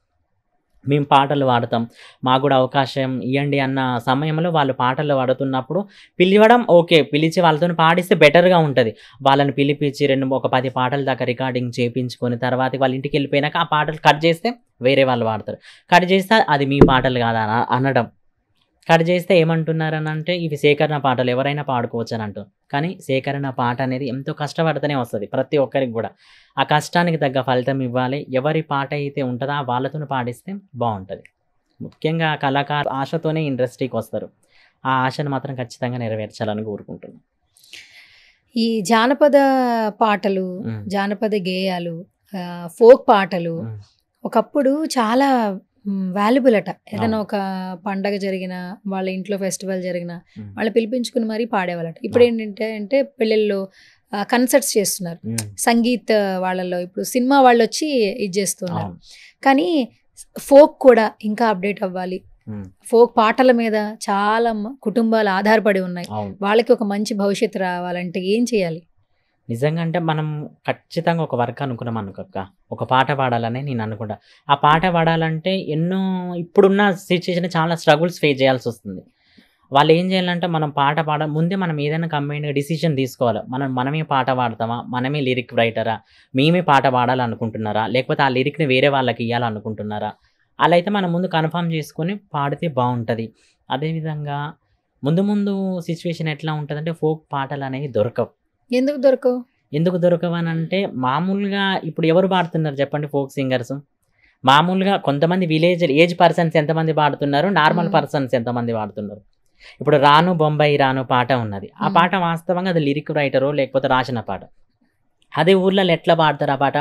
మేము పాటలు పాడతాం. మాకు కూడా అవకాశం ఇయ్యండి అన్న సమయంలో వాళ్ళు పాటలు పాడుతున్నప్పుడు పిలవడం ఓకే. పిలిచి వాళ్ళతోని పాడిస్తే బెటర్‌గా ఉంటది. వాళ్ళని పిలిపించి ఒక 10 పాటల దాకా రికార్డింగ్ చేపించుకొని తర్వాత వాళ్ళ ఇంటికెళ్ళిపోయినాక ఆ పాటలు కట్ చేస్తే వేరే వాళ్ళు పాడతారు. కట్ చేస్తే అది మీ పాటలు కాదా అనడం. కట్ చేస్తే ఏమంటున్నారనంటే ఇవి సేకరణ పాటలు ఎవరైనా పాడుకోవచ్చు అని అంటారు. కానీ సేకరణ పాట అనేది ఎంతో కష్టపడితేనే వస్తది ప్రతి ఒక్కరికి కూడా. ఆ కష్టానికి తగ్గ ఫలితం ఇవ్వాలి. ఎవరి పాట అయితే ఉంటదో వాళ్ళతోని పాడిస్తే బావుంటది. ముఖ్యంగా కళాకారు ఆశతోనే ఇండస్ట్రీకి వస్తారు. ఆ ఆశను మాత్రం ఖచ్చితంగా నెరవేర్చాలని కోరుకుంటున్నాను. ఈ జానపద పాటలు, జానపద గేయాలు, ఫోక్ పాటలు ఒకప్పుడు చాలా వాల్యుబుల్ అట. ఏదైనా ఒక పండగ జరిగినా, వాళ్ళ ఇంట్లో ఫెస్టివల్ జరిగినా వాళ్ళు పిలిపించుకుని మరీ పాడేవాళ్ళట. ఇప్పుడు ఏంటంటే అంటే పెళ్ళిళ్ళలో కన్సర్ట్స్ చేస్తున్నారు. సంగీత్ వాళ్ళలో ఇప్పుడు సినిమా వాళ్ళు వచ్చి ఇది చేస్తున్నారు. కానీ ఫోక్ కూడా ఇంకా అప్డేట్ అవ్వాలి. ఫోక్ పాటల మీద చాలా కుటుంబాలు ఆధారపడి ఉన్నాయి. వాళ్ళకి ఒక మంచి భవిష్యత్తు రావాలంటే ఏం చేయాలి? నిజంగా అంటే మనం ఖచ్చితంగా ఒక వర్క్ అనుకున్నాం అనుకోక్క. ఒక పాట పాడాలని నేను అనుకుంటా. ఆ పాట పాడాలంటే ఎన్నో ఇప్పుడున్న సిచ్యుయేషన్ చాలా స్ట్రగుల్స్ ఫేస్ చేయాల్సి వస్తుంది. వాళ్ళు ఏం చేయాలంటే మనం పాట ముందే మనం ఏదైనా కంబైన్డ్‌గా డిసిషన్ తీసుకోవాలి. మనమే పాట పాడతామా? మనమే లిరిక్ రైటరా? మేమే పాట పాడాలనుకుంటున్నారా? లేకపోతే ఆ లిరిక్‌ని వేరే వాళ్ళకి ఇయ్యాలనుకుంటున్నారా? అలా అయితే మనం ముందు కన్ఫర్మ్ చేసుకొని పాడితే బావుంటది. అదేవిధంగా ముందు సిచ్యువేషన్ ఎట్లా ఉంటదంటే ఫోక్ పాటలనేవి దొరకవు. ఎందుకు దొరకవనంటే మామూలుగా ఇప్పుడు ఎవరు పాడుతున్నారు చెప్పండి ఫోక్ సింగర్స్? మామూలుగా కొంతమంది ఏజ్ పర్సన్స్ ఎంతమంది పాడుతున్నారు? నార్మల్ పర్సన్స్ ఎంతమంది పాడుతున్నారు? ఇప్పుడు 'రాను బొంబాయి రాను' పాట ఉన్నది. ఆ పాట వాస్తవంగా అది లిరిక్ రైటరో లేకపోతే రాసిన పాట. అదే ఊర్లలో ఎట్లా పాడతారు ఆ పాట?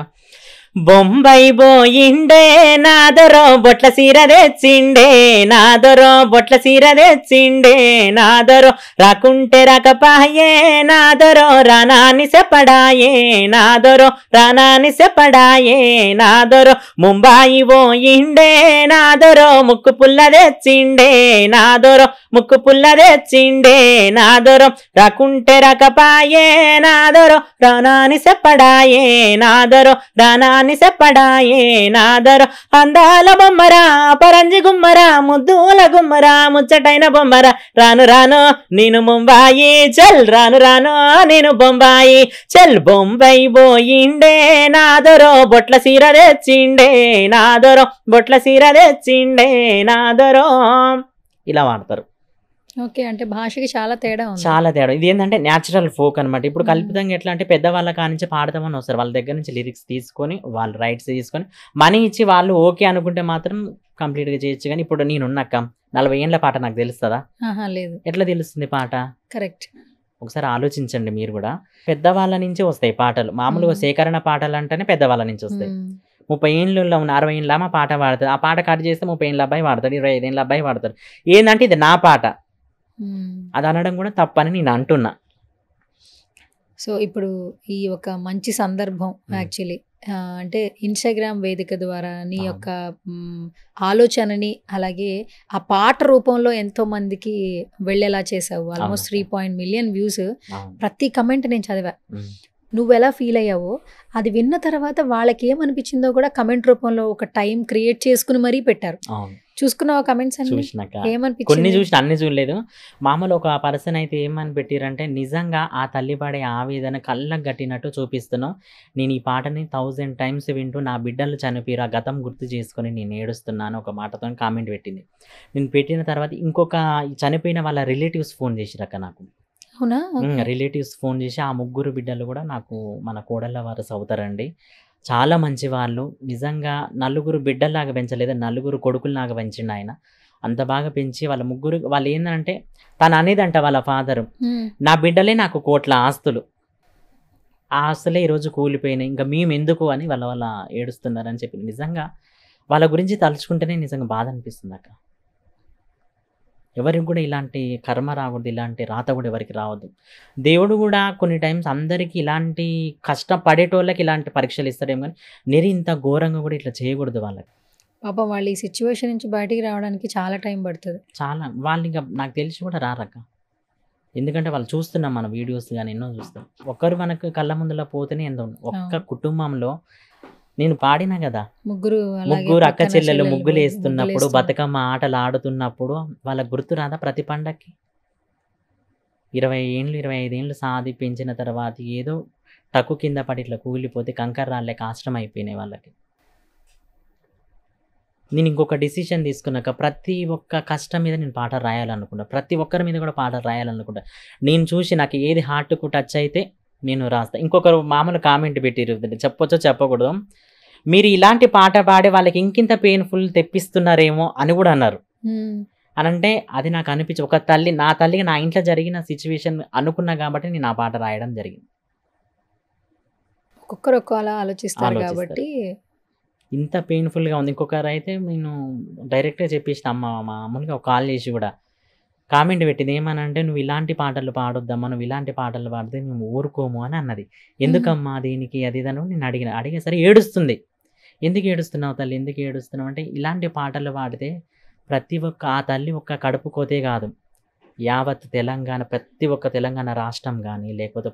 బొంబాయి బోయిండే నాదరో బొట్ల సీర తెచ్చిండే, నాదరో బొట్ల సీర తెచ్చిండే, నాదరో రాకుంటే రాకపాయే, నాదరో రానాని సెపడాయే, నాదరో రానాని సెపడాయే, నాదరో ముంబాయి పోయిండే, నాదరో ముక్కు పుల్ల తెచ్చిండే, నాదరో ముక్కు పుల్ల తెచ్చిండే, నాదరో రాకుంటే రాకపాయే, నాదరో రానాని సెపడాయే, నాదరో రానాని సెపడాయే, నాదరో అందాల బొమ్మరా పరంజి గుమ్మరా ముద్దుల గుమ్మరా ముచ్చటైన బొమ్మరా, రాను రాను నేను ముంబాయి చల్, రాను రాను నేను బొంబాయి చల్, బొంబాయి పోయిండే నాదరో బొట్ల సీర తెచ్చిండే, నాదరో బొట్ల సీర తెచ్చిండే, నాదరో. ఇలా వాడతారు. ఓకే. అంటే భాషకి చాలా తేడా ఉంది. చాలా తేడా. ఇది ఏంటంటే న్యాచురల్ ఫోక్ అనమాట. ఇప్పుడు కల్పితంగా ఎట్లా అంటే పెద్దవాళ్ళ కానించి పాడదామని వస్తారు. వాళ్ళ దగ్గర నుంచి లిరిక్స్ తీసుకొని వాళ్ళు రైట్స్ తీసుకొని మనీ ఇచ్చి వాళ్ళు ఓకే అనుకుంటే మాత్రం కంప్లీట్‌గా చేయొచ్చు. కానీ ఇప్పుడు నేనున్నాక 40 ఏండ్ల పాట నాకు తెలుస్తదా? లేదు. ఎట్లా తెలుస్తుంది పాట? కరెక్ట్. ఒకసారి ఆలోచించండి మీరు కూడా. పెద్దవాళ్ళ నుంచే వస్తాయి పాటలు. మామూలుగా సేకరణ పాటలు అంటేనే పెద్దవాళ్ళ నుంచి వస్తాయి. 30 ఏండ్లలో ఉన్న 60 ఏండ్ల ఆమె పాట పాడుతుంది. ఆ పాట కట్ చేస్తే 30 ఏండ్ల అబ్బాయి పాడతాడు, 25 ఏండ్ల అబ్బాయి పాడతాడు. ఏందంటే ఇది నా పాట, అది అనడం కూడా తప్పని నేను అంటున్నా. సో ఇప్పుడు ఈ ఒక మంచి సందర్భం యాక్చువల్లీ అంటే ఇన్‌స్టాగ్రామ్ వేదిక ద్వారా నీ యొక్క ఆలోచనని అలాగే ఆ పాట రూపంలో ఎంతో మందికి వెళ్ళేలా చేసావు. Almost 3 million views. ప్రతి కమెంట్ నేను చదివా. నువ్వెలా ఫీల్ అయ్యావో అది విన్న తర్వాత వాళ్ళకి ఏమనిపించిందో కూడా కమెంట్ రూపంలో ఒక టైం క్రియేట్ చేసుకుని మరీ పెట్టారు. చూసుకున్నావా కమెంట్స్ అన్ని? చూసినాక ఏమనిపించింది? కొన్ని చూసిన, అన్ని చూడలేదు. మామూలు ఒక పర్సన్ అయితే ఏమని పెట్టిరంటే నిజంగా ఆ తల్లి పడే ఆవేదన కళ్ళకు గట్టినట్టు చూపిస్తున్నావు. నేను ఈ పాటని 1000 టైమ్స్ వింటూ నా బిడ్డలు చనిపోయారు, ఆ గతం గుర్తు చేసుకొని నేను ఏడుస్తున్నాను ఒక మాటతో కామెంట్ పెట్టింది. నేను పెట్టిన తర్వాత ఇంకొక చనిపోయిన వాళ్ళ రిలేటివ్స్ ఫోన్ చేసిరక్క నాకు. అవునా? రిలేటివ్స్ ఫోన్ చేసి ఆ 3 బిడ్డలు కూడా నాకు మన కోడళ్ళ వారసు అవుతారండి, చాలా మంచి వాళ్ళు, నిజంగా 4 బిడ్డల్లాగా పెంచలేదు, 4 కొడుకుల్లాగా పెంచిండు ఆయన, అంత బాగా పెంచి వాళ్ళ 3 వాళ్ళు ఏంటంటే తను అనేదంట వాళ్ళ ఫాదరు, నా బిడ్డలే నాకు కోట్ల ఆస్తులు, ఆ ఆస్తులే ఈరోజు కూలిపోయినాయి, ఇంకా మేము ఎందుకు అని వాళ్ళ ఏడుస్తున్నారని చెప్పి నిజంగా వాళ్ళ గురించి తలుచుకుంటేనే నిజంగా బాధ అనిపిస్తుంది అక్క. ఎవరికి కూడా ఇలాంటి కర్మ రాకూడదు, ఇలాంటి రాత కూడా ఎవరికి రావద్దు. దేవుడు కూడా కొన్ని టైమ్స్ అందరికీ ఇలాంటి కష్టపడేటోళ్ళకి ఇలాంటి పరీక్షలు ఇస్తాడేమో కానీ ఇంత ఘోరంగా కూడా ఇట్లా చేయకూడదు వాళ్ళకి. పాపం వాళ్ళు ఈ సిచ్యువేషన్ నుంచి బయటికి రావడానికి చాలా టైం పడుతుంది. చాలా వాళ్ళు ఇంకా నాకు తెలిసి కూడా రారక్క. ఎందుకంటే వాళ్ళు చూస్తున్నాం మన వీడియోస్ కానీ ఎన్నో చూస్తాం. ఒక్కరు మనకు కళ్ళ ముందులో పోతేనే ఎంత ఒక్క కుటుంబంలో నేను పాడినా కదా, ముగ్గురు ముగ్గురు అక్క చెల్లెలు ముగ్గులు వేస్తున్నప్పుడు బతుకమ్మ ఆటలు ఆడుతున్నప్పుడు వాళ్ళకి గుర్తు రాదా ప్రతి పండక్కి? 20 ఏళ్ళు 25 ఏళ్ళు సాది పెంచిన తర్వాత ఏదో టక్కు కింద పడి ఇట్లా కూలిపోతే కంకర రాళ్ళే కష్టం అయిపోయినాయి వాళ్ళకి. నేను ఇంకొక డిసిషన్ తీసుకున్నాక ప్రతి ఒక్క కష్టం మీద నేను పాట రాయాలనుకుంటా, ప్రతి ఒక్కరి మీద కూడా పాట రాయాలనుకుంటా. నేను చూసి నాకు ఏది హార్ట్కు టచ్ అయితే నేను రాస్తా. ఇంకొకరు మామూలు కామెంట్ పెట్టిరు, చెప్పొచ్చో చెప్పకూడదు, మీరు ఇలాంటి పాట పాడే వాళ్ళకి ఇంకింత పెయిన్ఫుల్ తెప్పిస్తున్నారేమో అని కూడా అన్నారు. అని అంటే అది నాకు అనిపించి ఒక తల్లి నా తల్లికి నా ఇంట్లో జరిగిన సిచ్యువేషన్ అనుకున్నా కాబట్టి నేను ఆ పాట రాయడం జరిగింది. ఒక్కొక్కరు ఒక్కలా ఆలోచిస్తారు కాబట్టి ఇంత పెయిన్ఫుల్గా ఉంది. ఇంకొకరు అయితే నేను డైరెక్ట్గా చెప్పేసిన అమ్మ మామూలుగా ఒక కాల్ చేసి కూడా కామెంట్ పెట్టింది, ఏమనంటే నువ్వు ఇలాంటి పాటలు పాడొద్దమ్మా, నువ్వు ఇలాంటి పాటలు పాడితే మేము ఊరుకోము అని అన్నది. ఎందుకమ్మా దీనికి అది ఇదని నేను అడిగేసరి ఏడుస్తుంది. ఎందుకు ఏడుస్తున్నావు తల్లి, ఎందుకు ఏడుస్తున్నావు అంటే ఇలాంటి పాటలు పాడితే ప్రతి ఒక్క ఆ తల్లి ఒక్క కడుపు కోతే కాదు, యావత్ తెలంగాణ ప్రతి ఒక్క తెలంగాణ రాష్ట్రం కానీ లేకపోతే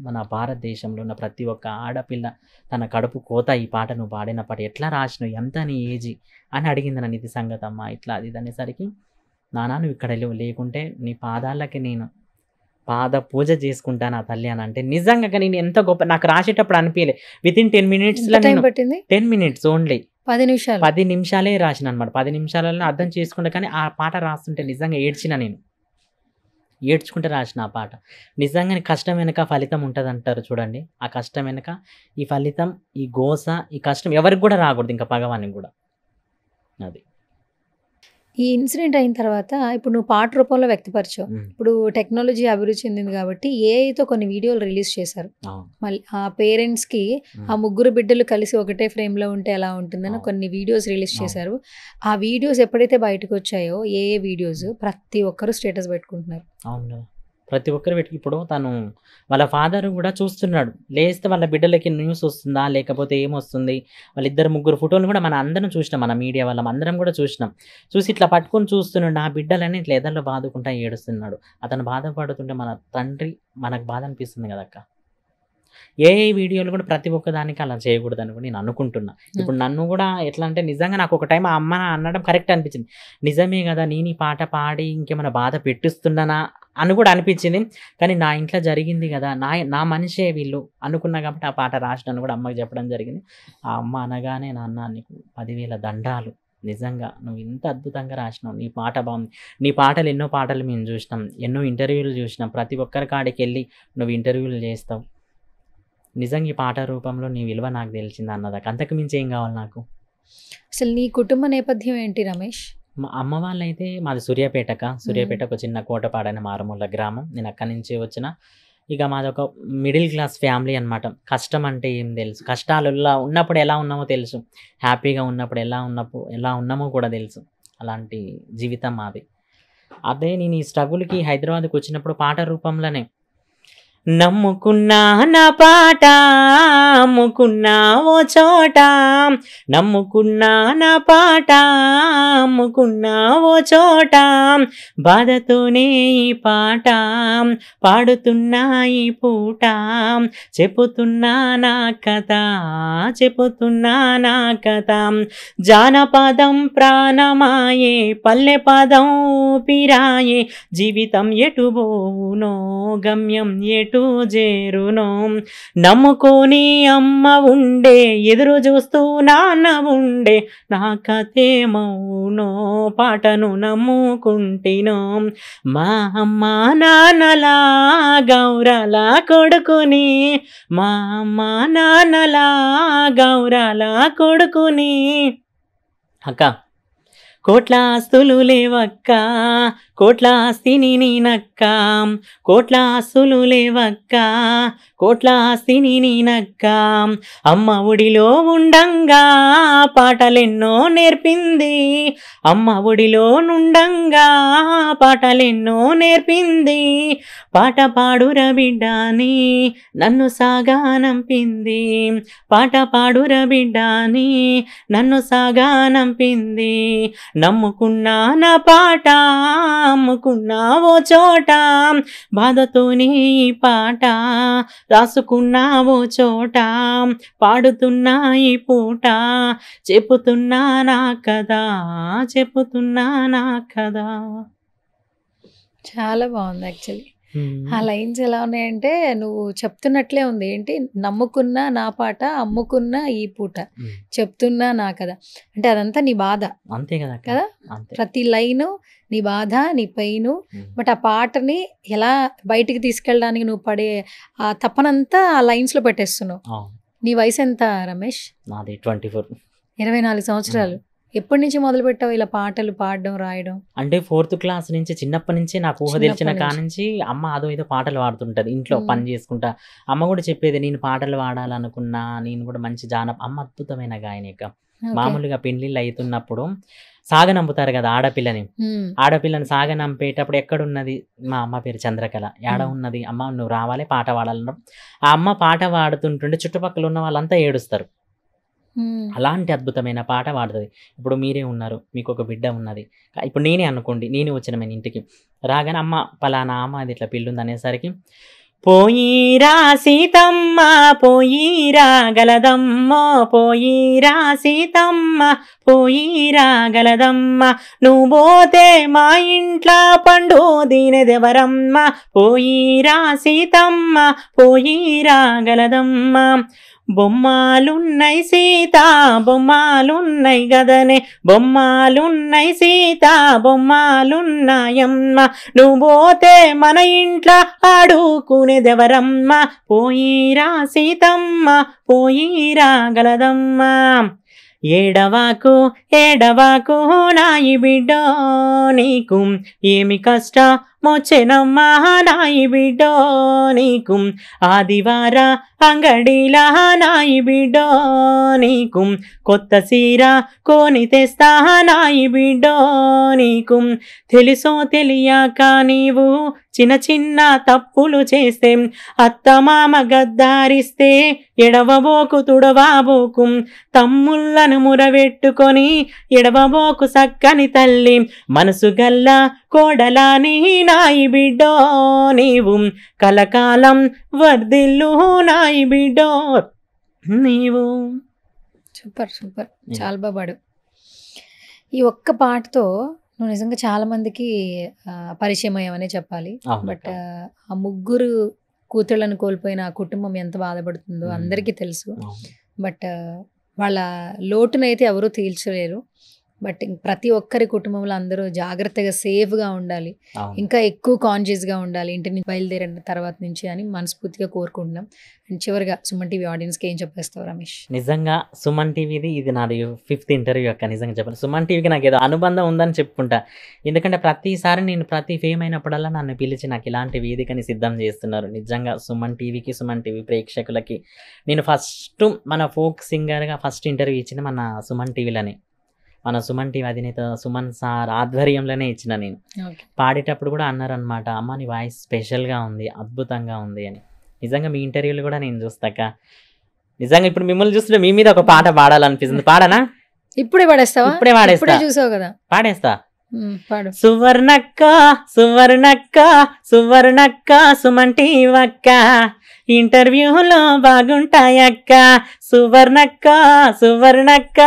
మన భారతదేశంలో ఉన్న ప్రతి ఒక్క ఆడపిల్ల తన కడుపు కోత ఈ పాట నువ్వు పాడినప్పటి ఎట్లా రాసినావు, ఎంత నీ ఏజీ అని అడిగింది నన్ను. ఇది సంగతమ్మా ఇట్లా అది అనేసరికి, నానా నువ్వు ఇక్కడ లేకుంటే నీ పాదాలకి నేను పాద పూజ చేసుకుంటాను ఆ తల్లి అని అంటే నిజంగా నేను ఎంత గొప్ప నాకు రాసేటప్పుడు అనిపించలే. వితిన్ 10 minutesలో 10 minutes ఓన్లీ 10 నిమిషాలే రాసిన అనమాట. 10 నిమిషాలలో అర్థం చేసుకుంటా. కానీ ఆ పాట రాస్తుంటే నిజంగా ఏడ్చిన, నేను ఏడ్చుకుంటే రాసిన ఆ పాట. నిజంగా కష్టం వెనక ఫలితం ఉంటుంది అంటారు చూడండి, ఆ కష్టం వెనక ఈ ఫలితం, ఈ గోస, ఈ కష్టం ఎవరికి కూడా రాకూడదు, ఇంకా భగవానికి కూడా. అది ఈ ఇన్సిడెంట్ అయిన తర్వాత ఇప్పుడు నువ్వు పాట రూపంలో వ్యక్తపరిచావు. ఇప్పుడు టెక్నాలజీ అభివృద్ధి చెందింది కాబట్టి ఏఐతో కొన్ని వీడియోలు రిలీజ్ చేశారు. మళ్ళీ ఆ పేరెంట్స్కి ఆ ముగ్గురు బిడ్డలు కలిసి ఒకటే ఫ్రేమ్లో ఉంటే ఎలా ఉంటుందని కొన్ని వీడియోస్ రిలీజ్ చేశారు. ఆ వీడియోస్ ఎప్పుడైతే బయటకు వచ్చాయో ఏ వీడియోస్ ప్రతి ఒక్కరు స్టేటస్ పెట్టుకుంటున్నారు. అవును, ప్రతి ఒక్కరు పెట్టి ఇప్పుడు తను వాళ్ళ ఫాదర్ కూడా చూస్తున్నాడు. లేస్తే వాళ్ళ బిడ్డలకి న్యూస్ వస్తుందా లేకపోతే ఏమొస్తుంది, వాళ్ళిద్దరు ముగ్గురు ఫోటోలు కూడా మన అందరం చూసినాం, మన మీడియా వాళ్ళం అందరం కూడా చూసినాం. చూసి ఇట్లా పట్టుకొని చూస్తున్నాడు, నా బిడ్డలని ఇట్లా ఎదల్లో బాదుకుంటా ఏడుస్తున్నాడు. అతను బాధపడుతుంటే మన తండ్రి మనకు బాధ అనిపిస్తుంది కదక్క. ఏ వీడియోలు కూడా ప్రతి ఒక్క దానికి అలా చేయకూడదని కూడా నేను అనుకుంటున్నా. ఇప్పుడు నన్ను కూడా ఎట్లా అంటే నిజంగా నాకు ఒక టైం అమ్మ అనడం కరెక్ట్ అనిపించింది. నిజమే కదా, నేను ఈ పాట పాడి ఇంకేమైనా బాధ పెట్టిస్తున్నానా అని కూడా అనిపించింది. కానీ నా ఇంట్లో జరిగింది కదా, నా మనిషే వీళ్ళు అనుకున్నా కాబట్టి ఆ పాట రాసినాను కూడా అమ్మకి చెప్పడం జరిగింది. ఆ అమ్మ అనగానే నాన్న నీకు 10,000 దండాలు, నిజంగా నువ్వు ఇంత అద్భుతంగా రాసినావు, నీ పాట బాగుంది. నీ పాటలు ఎన్నో పాటలు మేము చూసినాం, ఎన్నో ఇంటర్వ్యూలు చూసినాం, ప్రతి ఒక్కరి కాడికి వెళ్ళి నువ్వు ఇంటర్వ్యూలు చేస్తావు. నిజంగా ఈ పాట రూపంలో నీ విలువ నాకు తెలిసింది అన్నదాకా, అంతకు మించి ఏం కావాలి నాకు. అసలు నీ కుటుంబ నేపథ్యం ఏంటి రమేష్? మా అమ్మ వాళ్ళైతే మాది సూర్యాపేటకు ఒక చిన్న కోటపాడని మారుమూల గ్రామం. నేను అక్కడి నుంచి వచ్చిన. ఇక మాదొక మిడిల్ క్లాస్ ఫ్యామిలీ అనమాట. కష్టం అంటే ఏం తెలుసు, కష్టాలలో ఉన్నప్పుడు ఎలా ఉన్నామో తెలుసు, హ్యాపీగా ఉన్నప్పుడు ఎలా ఉన్నామో కూడా తెలుసు. అలాంటి జీవితం మాది. అదే నేను ఈ స్ట్రగుల్కి హైదరాబాద్కి వచ్చినప్పుడు పాట రూపంలోనే నమ్ముకున్నా నా పాట అమ్ముకున్నా ఓ చోట, నమ్ముకున్నా నా పాట అమ్ముకున్నా ఓ చోట, బాధతోనే ఈ పాట పాడుతున్నా ఈ పూట, చెప్పుతున్నా నా కథ చెప్పుతున్నా నా కథ, జానపదం ప్రాణమాయే పల్లె పదం ఊపిరాయే, జీవితం ఎటు పోవునో గమ్యం ఎటు చేరునో, నమ్ముకొని అమ్మ ఉండే ఎదురు చూస్తూ నాన్న ఉండే, నా కథేమౌనో పాటను నమ్ముకుంటినో, మా అమ్మ నాన్నలా గౌరల కొడుకుని, మా అమ్మ నాన్నలా గౌరల కొడుకుని. అక్క కోట్ల ఆస్తులు లేవక్క, కోట్ల ఆస్తిని నేనక్క, కోట్ల ఆస్తులు లేవక్క, కోట్ల ఆస్తిని నేనక్క. అమ్మ ఒడిలో ఉండంగా పాటలెన్నో నేర్పింది, అమ్మ ఒడిలో నుండంగా పాటలెన్నో నేర్పింది. పాట పాడురా బిడ్డాని నన్ను సాగానంపింది, పాట పాడురా బిడ్డాని నన్ను సాగానంపింది. నమ్ముకున్నా నా పాట అమ్ముకున్నా ఓ చోట, బాధతోనే ఈ పాట రాసుకున్నా ఓ చోట. పాడుతున్నా ఈ పూట చెప్పుతున్నా నా కదా, చెప్పుతున్నా నా కదా. చాలా బాగుంది యాక్చువల్లీ. ఆ లైన్స్ ఎలా ఉన్నాయంటే నువ్వు చెప్తున్నట్లే ఉంది. ఏంటి, నమ్ముకున్నా నా పాట అమ్ముకున్నా ఈ పూట చెప్తున్నా నా కదా. అంటే అదంతా నీ బాధ అంతే కదా కదా, అంతే. ప్రతి లైను నీ బాధ నీ పెయిన్. బట్ ఆ పాటని ఎలా బయటికి తీసుకెళ్ళడానికి నువ్వు పడే ఆ తపనంతా ఆ లైన్స్ లో పెట్టేస్తున్నావు. నీ వయసు ఎంత రమేష్? నాది 24. 24 సంవత్సరాలు. ఎప్పటి నుంచి మొదలు పెట్టావు ఇలా పాటలు పాడడం రాయడం? అంటే 4th క్లాస్ నుంచి, చిన్నప్పటి నుంచి నాకు ఊహ తెలిసిన కానుంచి అమ్మ అదో ఏదో పాటలు పాడుతుంటది ఇంట్లో పని చేసుకుంటా. అమ్మ కూడా చెప్పేది, నేను పాటలు పాడాలనుకున్నా, నేను కూడా మంచి అమ్మ అద్భుతమైన గాయనిక. మామూలుగా పెళ్లిళ్ళు అవుతున్నప్పుడు సాగనంపుతారు కదా ఆడపిల్లని, ఆడపిల్లని సాగనంపేటప్పుడు ఎక్కడున్నది, మా అమ్మ పేరు చంద్రకళ, ఏడ ఉన్నది అమ్మ నువ్వు రావాలి పాట పాడాలన్న. ఆ అమ్మ పాట పాడుతుంటుంటే చుట్టుపక్కల ఉన్న వాళ్ళంతా ఏడుస్తారు. అలాంటి అద్భుతమైన పాట పాడుతుంది. ఇప్పుడు మీరే ఉన్నారు, మీకు ఒక బిడ్డ ఉన్నది. ఇప్పుడు నేనే అనుకోండి, నేనే వచ్చిన మన ఇంటికి రాగానే అమ్మ పలానా అమ్మ అది ఇట్లా పిల్లుంది అనేసరికి, పోయిరా సీతమ్మ పోయిరా గలదమ్మ, పోయిరా సీతమ్మ పోయిరా గలదమ్మ, నువ్వు పోతే మా ఇంట్లో పండు దీనెదెవరమ్మ, పోయిరా సీతమ్మ పోయిరా గలదమ్మ. బొమ్మాలున్నై సీత బొమ్మాలున్నై గదనే, బొమ్మాలున్నై సీత బొమ్మాలున్నాయమ్మ, నువ్వు పోతే మన ఇంట్లో ఆడుకునేదెవరమ్మ, పోయిరా సీతమ్మ పోయిరా గలదమ్మ. ఏడవాకు ఏడవాకు నాయి బిడ్డో, నీకు ఏమి కష్టమొచ్చెనమ్మా నాయి బిడ్డో, నీకు ఆదివార అంగడిలా నాయి బిడ్డో, నీకు కొత్త సీర కొని తెస్తా నాయి బిడ్డో, నీకు తెలుసో తెలియక నీవు చిన్న చిన్న తప్పులు చేస్తే, అత్తమామ గద్దారిస్తే ఎడవబోకు తుడవబోకు, తమ్ముళ్ళను మురబెట్టుకొని ఎడవబోకు సక్కని తల్లి, మనసు గల్ల కోడలాని నాయి బిడ్డో, నీవు కలకాలం వర్ధిల్లు నాయి బిడ్డో నీవు. సూపర్ సూపర్, చాలా బాగా పాడు. ఈ ఒక్క పాటతో నువ్వు నిజంగా చాలా మందికి పరిచయం అయ్యావనే చెప్పాలి. బట్ ఆ ముగ్గురు కూతుళ్ళను కోల్పోయిన ఆ కుటుంబం ఎంత బాధపడుతుందో అందరికీ తెలుసు. బట్ వాళ్ళ లోటునైతే ఎవరూ తీర్చలేరు. బట్ ప్రతి ఒక్కరి కుటుంబంలో అందరూ జాగ్రత్తగా సేఫ్గా ఉండాలి, ఇంకా ఎక్కువ కాన్షియస్గా ఉండాలి ఇంటి నుంచి బయలుదేరిన తర్వాత నుంచి అని మనస్ఫూర్తిగా కోరుకుంటున్నాం. అండ్ చివరిగా సుమన్ టీవీ ఆడియన్స్కి ఏం చెప్పేస్తావు రమేష్? నిజంగా సుమన్ టీవీది ఇది నాది 5th ఇంటర్వ్యూ అక్క. నిజంగా చెప్పాలి, సుమన్ టీవీకి నాకు ఏదో అనుబంధం ఉందని చెప్పుకుంటా. ఎందుకంటే ప్రతిసారి నేను ప్రతి ఫేమ్ అయినప్పుడల్లా నన్ను పిలిచి నాకు ఇలాంటి వేదికని సిద్ధం చేస్తున్నారు. నిజంగా సుమన్ టీవీకి, సుమన్ టీవీ ప్రేక్షకులకి నేను ఫస్ట్ మన ఫోక్ సింగర్గా ఫస్ట్ ఇంటర్వ్యూ ఇచ్చింది మన సుమన్ టీవీలోనే. మన సుమన్ టీవీ అధినేత సుమన్ సార్ ఆధ్వర్యంలోనే ఇచ్చిన నేను. పాడేటప్పుడు కూడా అన్నారనమాట, అమ్మ నీ వాయిస్ స్పెషల్గా ఉంది, అద్భుతంగా ఉంది అని. నిజంగా మీ ఇంటర్వ్యూలు కూడా నేను చూస్తాక నిజంగా ఇప్పుడు మిమ్మల్ని చూస్తుంటే మీ మీద ఒక పాట పాడాలనిపిస్తుంది. పాడనా? ఇప్పుడే పాడేస్తావా? ఇప్పుడే పాడేస్తా. చూసావు కదా, పాడేస్తా. పాడు. సువర్ణక్క సువర్ణక్క సువర్ణక్క సుమన్ టీవక్క, ఇంటర్వ్యూలో బాగుంటాయక్క, సువర్ణక్క సువర్ణక్క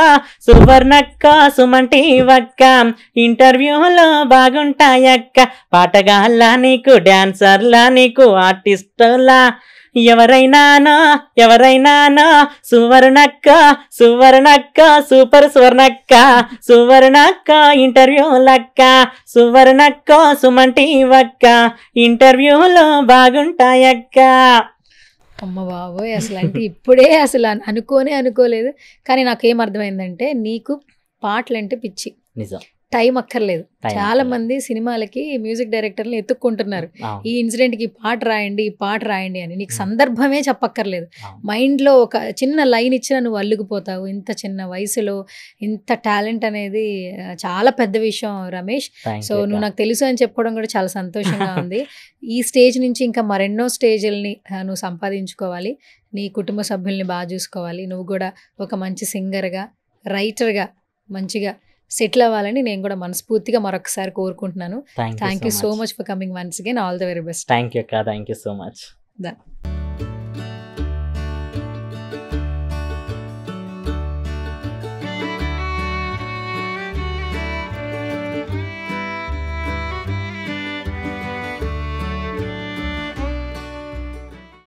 సువర్ణక్క సుమన్ టీవక్క, ఇంటర్వ్యూలో బాగుంటాయక్క, పాటగాళ్ళ నీకు డాన్సర్లా నీకు ఆర్టిస్టులా ఎవరైనానో సువర్ణక్క సువర్ణక్క సూపర్ సువర్ణక్క సువర్ణక్క ఇంటర్వ్యూ లక్క, సువర్ణక్క సుమన్ టీవక్క, ఇంటర్వ్యూలో బాగుంటాయక్క. అమ్మ బాబోయ్, అసలు అంటే ఇప్పుడే అసలు అనుకోలేదు. కానీ నాకేం అర్థమైందంటే నీకు పాటలు అంటే పిచ్చి. నిజం. టైం అక్కర్లేదు. Time చాలా అక్కర్లేదు. మంది సినిమాలకి మ్యూజిక్ డైరెక్టర్లు ఎత్తుక్కుంటున్నారు. అవును. ఈ ఇన్సిడెంట్ కి పాట రాయండి, ఈ పాట రాయండి అని. నీకు Hmm. సందర్భమే చెప్పక్కర్లేదు. అవును. మైండ్ లో ఒక చిన్న లైన్ ఇచ్చినా నువ్వు అల్లుకుపోతావు. ఇంత చిన్న వయసులో ఇంత టాలెంట్ అనేది చాలా పెద్ద విషయం రమేష్. Thank సో you నువ్వు అక్క. నాకు తెలుసు అని చెప్పుకోవడం కూడా చాలా సంతోషంగా ఉంది. ఈ స్టేజ్ నుంచి ఇంకా మరెన్నో స్టేజ్‌లని నువ్వు సంపాదించుకోవాలి. నీ కుటుంబ సభ్యుల్ని బాగా చూసుకోవాలి. నువ్వు కూడా ఒక మంచి సింగర్‌గా, రైటర్‌గా మంచిగా సెటిల్ అవ్వాలని నేను కూడా మనస్ఫూర్తిగా మరొకసారి కోరుకుంటున్నాను. Thank you thank so you so much. Much for coming once again. All the very best. Thank you అక్క. Thank you so much. Done.